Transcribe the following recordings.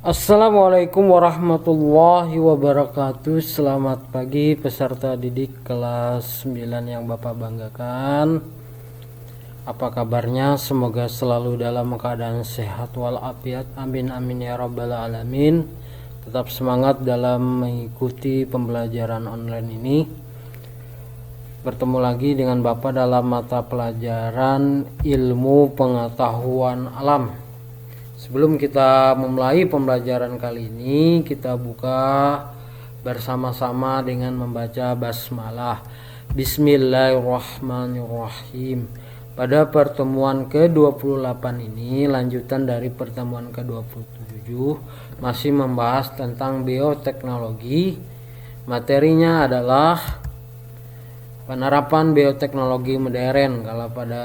Assalamualaikum warahmatullahi wabarakatuh. Selamat pagi peserta didik kelas 9 yang Bapak banggakan. Apa kabarnya? Semoga selalu dalam keadaan sehat walafiat. Amin amin ya rabbal alamin. Tetap semangat dalam mengikuti pembelajaran online ini. Bertemu lagi dengan Bapak dalam mata pelajaran ilmu pengetahuan alam. Sebelum kita memulai pembelajaran kali ini, kita buka bersama-sama dengan membaca basmalah. Bismillahirrahmanirrahim. Pada pertemuan ke-28 ini, lanjutan dari pertemuan ke-27, masih membahas tentang bioteknologi. Materinya adalah penerapan bioteknologi modern. Kalau pada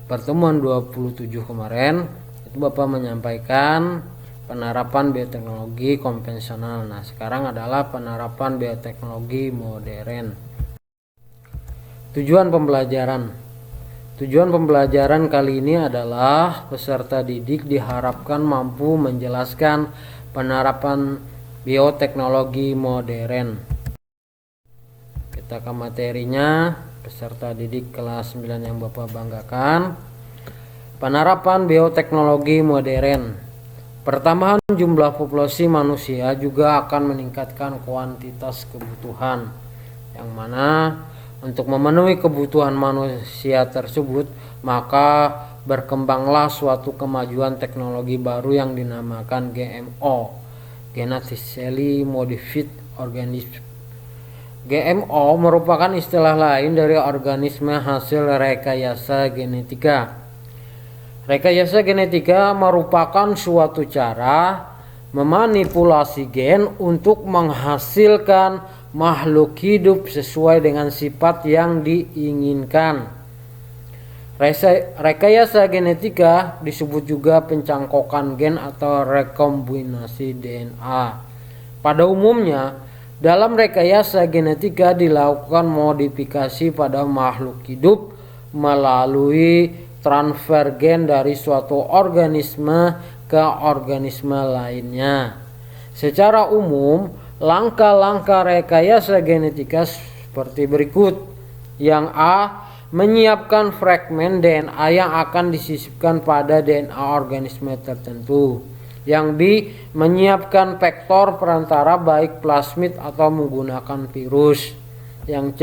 pertemuan 27 kemarin itu Bapak menyampaikan penerapan bioteknologi konvensional. Nah, sekarang adalah penerapan bioteknologi modern. Tujuan pembelajaran kali ini adalah peserta didik diharapkan mampu menjelaskan penerapan bioteknologi modern. Kita ke materinya, peserta didik kelas 9 yang Bapak banggakan. Penerapan bioteknologi modern. Pertambahan jumlah populasi manusia juga akan meningkatkan kuantitas kebutuhan, yang mana untuk memenuhi kebutuhan manusia tersebut maka berkembanglah suatu kemajuan teknologi baru yang dinamakan GMO, Genetically Modified Organism. GMO merupakan istilah lain dari organisme hasil rekayasa genetika. Rekayasa genetika merupakan suatu cara memanipulasi gen untuk menghasilkan makhluk hidup sesuai dengan sifat yang diinginkan. Rekayasa genetika disebut juga pencangkokan gen atau rekombinasi DNA. Pada umumnya, dalam rekayasa genetika dilakukan modifikasi pada makhluk hidup melalui transfer gen dari suatu organisme ke organisme lainnya. Secara umum, langkah-langkah rekayasa genetika seperti berikut. Yang A, menyiapkan fragmen DNA yang akan disisipkan pada DNA organisme tertentu. Yang B, menyiapkan vektor perantara baik plasmid atau menggunakan virus. Yang C,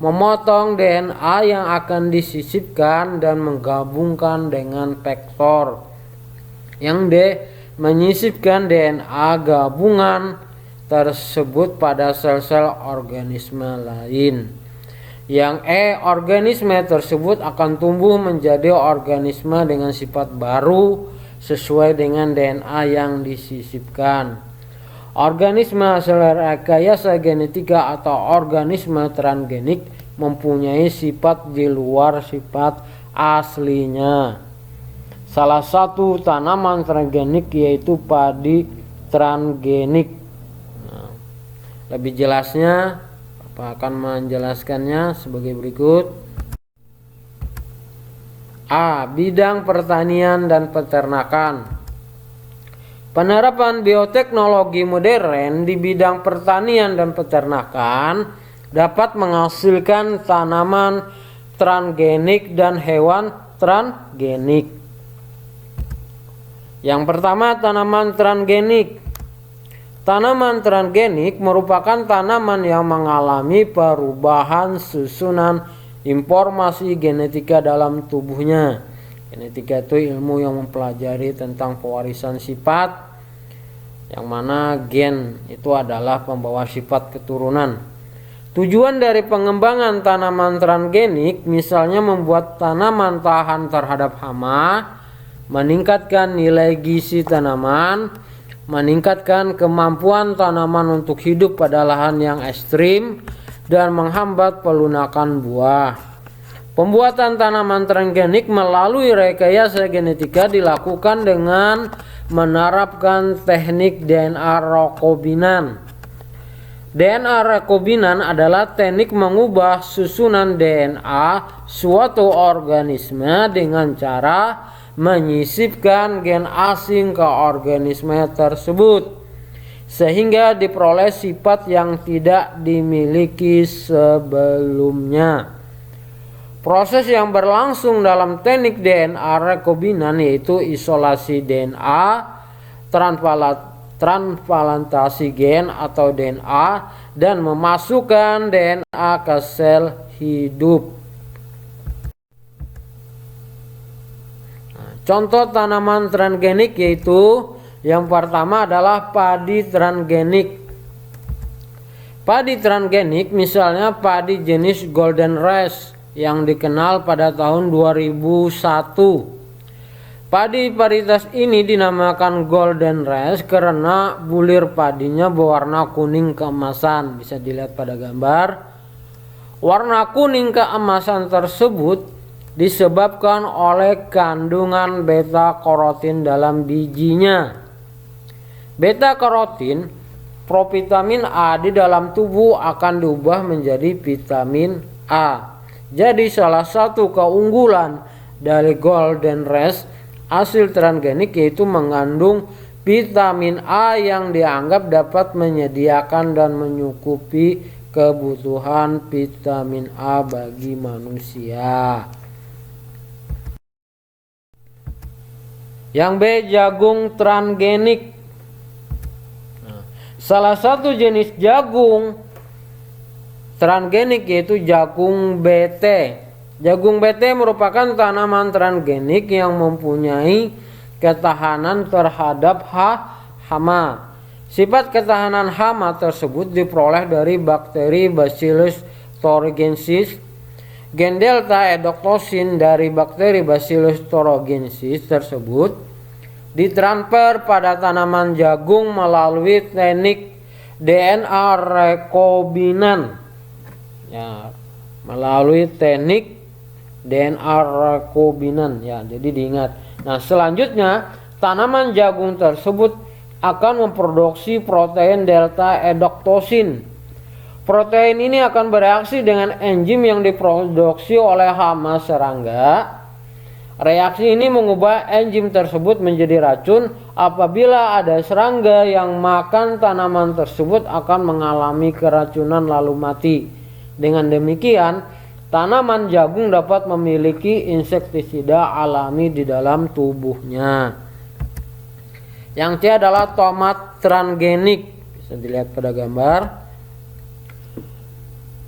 memotong DNA yang akan disisipkan dan menggabungkan dengan vektor. Yang D, menyisipkan DNA gabungan tersebut pada sel-sel organisme lain. Yang E, organisme tersebut akan tumbuh menjadi organisme dengan sifat baru sesuai dengan DNA yang disisipkan. Organisme hasil rekayasa genetika atau organisme transgenik mempunyai sifat di luar sifat aslinya. Salah satu tanaman transgenik yaitu padi transgenik. Nah, lebih jelasnya Bapak akan menjelaskannya sebagai berikut. A. Bidang pertanian dan peternakan. Penerapan bioteknologi modern di bidang pertanian dan peternakan dapat menghasilkan tanaman transgenik dan hewan transgenik. Yang pertama, tanaman transgenik. Tanaman transgenik merupakan tanaman yang mengalami perubahan susunan informasi genetika dalam tubuhnya. Genetika itu ilmu yang mempelajari tentang pewarisan sifat, yang mana gen itu adalah pembawa sifat keturunan. Tujuan dari pengembangan tanaman transgenik misalnya membuat tanaman tahan terhadap hama, meningkatkan nilai gizi tanaman, meningkatkan kemampuan tanaman untuk hidup pada lahan yang ekstrim, dan menghambat pelunakan buah. Pembuatan tanaman transgenik melalui rekayasa genetika dilakukan dengan menerapkan teknik DNA rekombinan. DNA rekombinan adalah teknik mengubah susunan DNA suatu organisme dengan cara menyisipkan gen asing ke organisme tersebut sehingga diperoleh sifat yang tidak dimiliki sebelumnya. Proses yang berlangsung dalam teknik DNA rekombinan yaitu isolasi DNA, transplantasi gen atau DNA, dan memasukkan DNA ke sel hidup. Contoh tanaman transgenik yaitu yang pertama adalah padi transgenik. Padi transgenik misalnya padi jenis Golden Rice yang dikenal pada tahun 2001. Padi varietas ini dinamakan Golden Rice karena bulir padinya berwarna kuning keemasan. Bisa dilihat pada gambar. Warna kuning keemasan tersebut disebabkan oleh kandungan beta karotin dalam bijinya. Beta karotin, provitamin A di dalam tubuh akan diubah menjadi vitamin A. Jadi salah satu keunggulan dari Golden Rice hasil transgenik yaitu mengandung vitamin A yang dianggap dapat menyediakan dan menyukupi kebutuhan vitamin A bagi manusia. Yang B, jagung transgenik. Salah satu jenis jagung transgenik yaitu jagung BT. Jagung BT merupakan tanaman transgenik yang mempunyai ketahanan terhadap hama. Sifat ketahanan hama tersebut diperoleh dari bakteri Bacillus thuringiensis. Gen delta edoktosin dari bakteri Bacillus thuringiensis tersebut ditransfer pada tanaman jagung melalui teknik DNA rekombinan. Ya, melalui teknik DNA rekombinan ya, jadi diingat. Nah, selanjutnya tanaman jagung tersebut akan memproduksi protein delta edoktosin. Protein ini akan bereaksi dengan enzim yang diproduksi oleh hama serangga. Reaksi ini mengubah enzim tersebut menjadi racun. Apabila ada serangga yang makan tanaman tersebut akan mengalami keracunan lalu mati. Dengan demikian, tanaman jagung dapat memiliki insektisida alami di dalam tubuhnya. Yang C adalah tomat transgenik. Bisa dilihat pada gambar.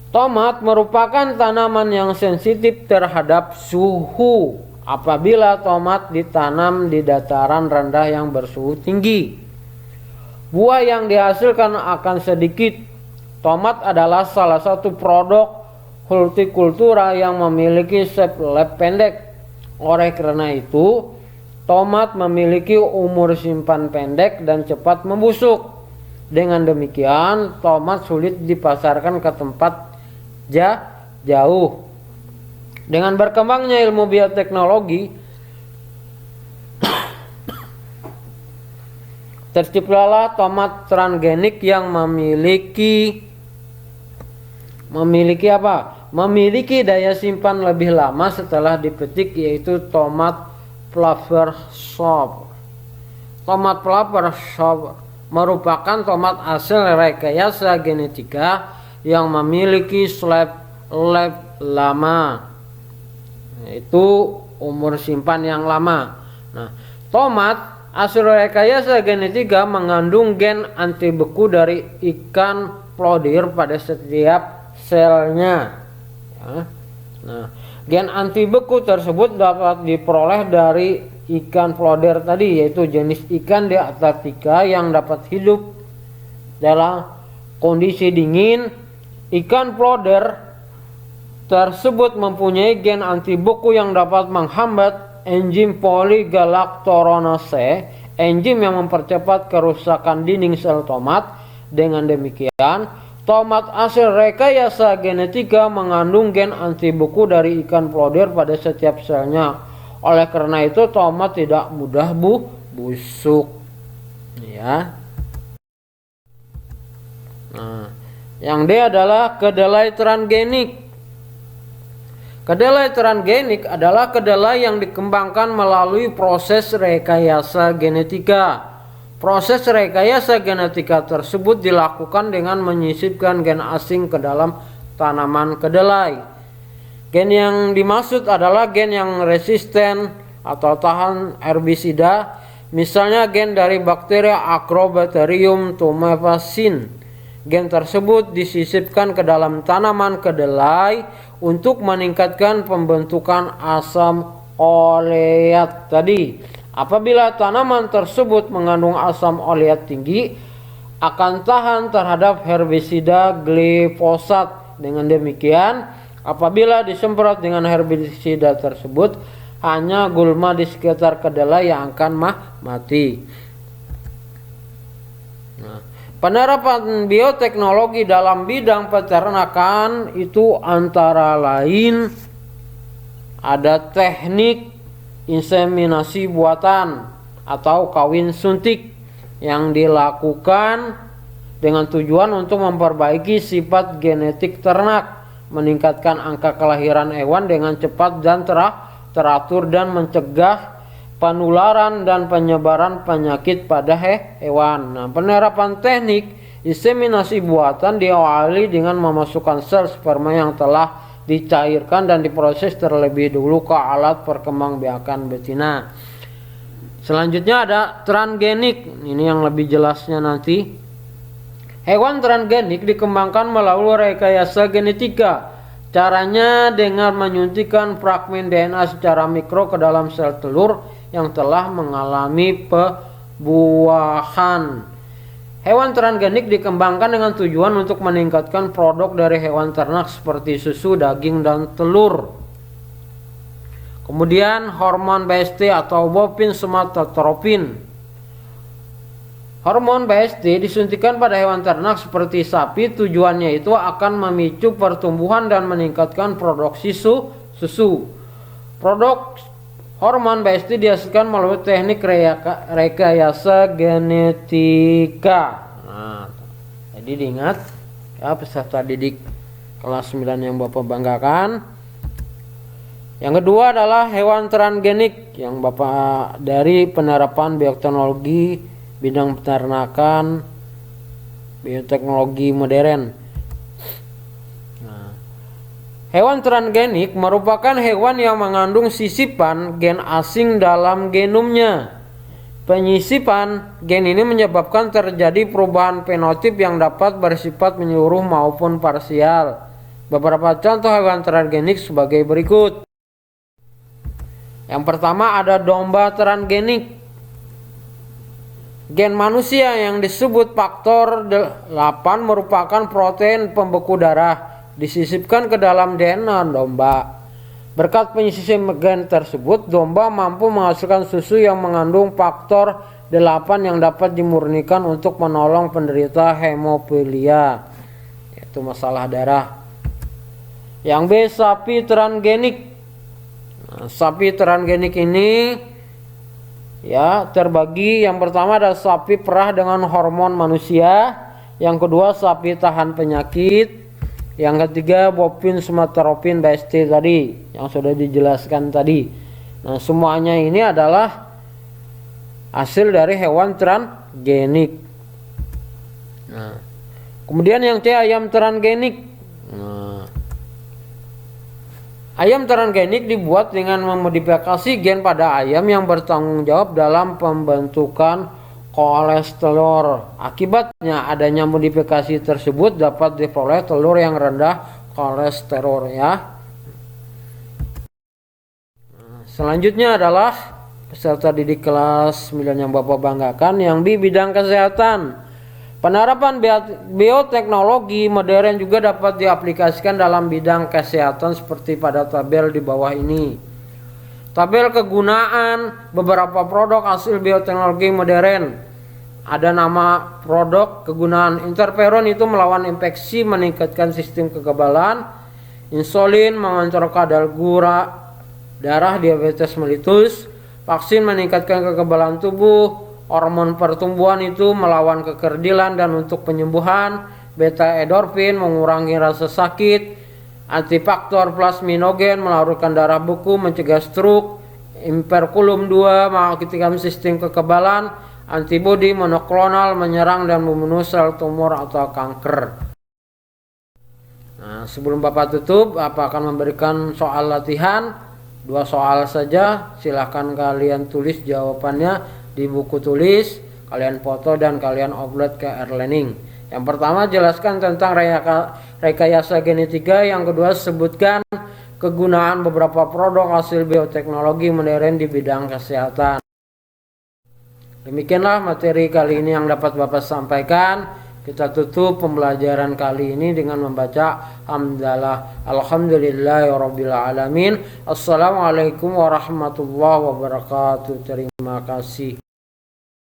Tomat merupakan tanaman yang sensitif terhadap suhu. Apabila tomat ditanam di dataran rendah yang bersuhu tinggi, buah yang dihasilkan akan sedikit. Tomat adalah salah satu produk hortikultura yang memiliki shelf life pendek. Oleh karena itu, tomat memiliki umur simpan pendek dan cepat membusuk. Dengan demikian, tomat sulit dipasarkan ke tempat jauh. Dengan berkembangnya ilmu bioteknologi, terciptalah tomat transgenik yang memiliki daya simpan lebih lama setelah dipetik, yaitu tomat Flavor Shop. Tomat Flavor Shop merupakan tomat hasil rekayasa genetika yang memiliki shelf life lama, yaitu umur simpan yang lama. Nah, tomat hasil rekayasa genetika mengandung gen anti beku dari ikan plodir pada setiap selnya. Ya. Nah, gen anti beku tersebut dapat diperoleh dari ikan plodir tadi, yaitu jenis ikan di Antartika yang dapat hidup dalam kondisi dingin. Ikan plodir tersebut mempunyai gen anti beku yang dapat menghambat enzim poligalaktoronase, enzim yang mempercepat kerusakan dinding sel tomat. Dengan demikian, tomat hasil rekayasa genetika mengandung gen anti beku dari ikan plodir pada setiap selnya. Oleh karena itu, tomat tidak mudah busuk. Ya. Nah, yang D adalah kedelai transgenik. Kedelai transgenik adalah kedelai yang dikembangkan melalui proses rekayasa genetika. Proses rekayasa genetika tersebut dilakukan dengan menyisipkan gen asing ke dalam tanaman kedelai. Gen yang dimaksud adalah gen yang resisten atau tahan herbisida, misalnya gen dari bakteri Agrobacterium tumefaciens. Gen tersebut disisipkan ke dalam tanaman kedelai untuk meningkatkan pembentukan asam oleat tadi. Apabila tanaman tersebut mengandung asam oleat tinggi, akan tahan terhadap herbisida glifosat. Dengan demikian, apabila disemprot dengan herbisida tersebut, hanya gulma di sekitar kedelai yang akan mati. Penerapan bioteknologi dalam bidang peternakan itu antara lain ada teknik inseminasi buatan atau kawin suntik yang dilakukan dengan tujuan untuk memperbaiki sifat genetik ternak, meningkatkan angka kelahiran hewan dengan cepat dan teratur, dan mencegah penularan dan penyebaran penyakit pada hewan. Nah, penerapan teknik inseminasi buatan diawali dengan memasukkan sel sperma yang telah dicairkan dan diproses terlebih dulu ke alat perkembangbiakan betina. Selanjutnya ada transgenik. Ini yang lebih jelasnya nanti. Hewan transgenik dikembangkan melalui rekayasa genetika. Caranya dengan menyuntikkan fragmen DNA secara mikro ke dalam sel telur yang telah mengalami pembuahan. Hewan transgenik dikembangkan dengan tujuan untuk meningkatkan produk dari hewan ternak seperti susu, daging, dan telur. Kemudian hormon BST atau bovine somatotropin. Hormon BST disuntikan pada hewan ternak seperti sapi. Tujuannya itu akan memicu pertumbuhan dan meningkatkan produksi susu. Produk hormon BST dihasilkan melalui teknik rekayasa genetika. Nah, jadi diingat ya peserta didik kelas 9 yang Bapak banggakan. Yang kedua adalah hewan transgenik yang Bapak dari penerapan bioteknologi bidang peternakan, bioteknologi modern. Hewan transgenik merupakan hewan yang mengandung sisipan gen asing dalam genomnya. Penyisipan gen ini menyebabkan terjadi perubahan fenotip yang dapat bersifat menyeluruh maupun parsial. Beberapa contoh hewan transgenik sebagai berikut. Yang pertama ada domba transgenik. Gen manusia yang disebut faktor 8 merupakan protein pembeku darah, disisipkan ke dalam DNA domba. Berkat penyisipan gen tersebut, domba mampu menghasilkan susu yang mengandung faktor 8 yang dapat dimurnikan untuk menolong penderita hemofilia, yaitu masalah darah. Yang B, sapi transgenik. Nah, sapi transgenik ini ya terbagi, yang pertama ada sapi perah dengan hormon manusia, yang kedua sapi tahan penyakit, yang ketiga bovine somatotropin BST tadi yang sudah dijelaskan tadi. Nah, semuanya ini adalah hasil dari hewan transgenik. Nah, kemudian yang C, ayam transgenik. Nah, ayam transgenik dibuat dengan memodifikasi gen pada ayam yang bertanggung jawab dalam pembentukan kolesterol. Akibatnya adanya modifikasi tersebut dapat diperoleh telur yang rendah kolesterol ya. Selanjutnya adalah peserta didik kelas 9 yang Bapak banggakan yang di bidang kesehatan. Penerapan bioteknologi modern juga dapat diaplikasikan dalam bidang kesehatan seperti pada tabel di bawah ini. Tabel kegunaan beberapa produk hasil bioteknologi modern. Ada nama produk kegunaan. Interferon itu melawan infeksi, meningkatkan sistem kekebalan. Insulin mengontrol kadar gula darah, diabetes mellitus. Vaksin meningkatkan kekebalan tubuh. Hormon pertumbuhan itu melawan kekerdilan dan untuk penyembuhan. Beta endorfin mengurangi rasa sakit. antifaktor plasminogen, melarutkan darah beku, mencegah stroke, imperkulum 2, mengaktifkan sistem kekebalan, antibodi monoklonal, menyerang dan membunuh sel tumor atau kanker. Nah, sebelum Bapak tutup, Bapak akan memberikan soal latihan, 2 soal saja. Silahkan kalian tulis jawabannya di buku tulis, kalian foto dan kalian upload ke Erlearning. Yang pertama, jelaskan tentang rekayasa genetika. Yang kedua, sebutkan kegunaan beberapa produk hasil bioteknologi modern di bidang kesehatan. Demikianlah materi kali ini yang dapat Bapak sampaikan. Kita tutup pembelajaran kali ini dengan membaca hamdalah alhamdulillahirabbil alamin. Assalamualaikum warahmatullahi wabarakatuh. Terima kasih.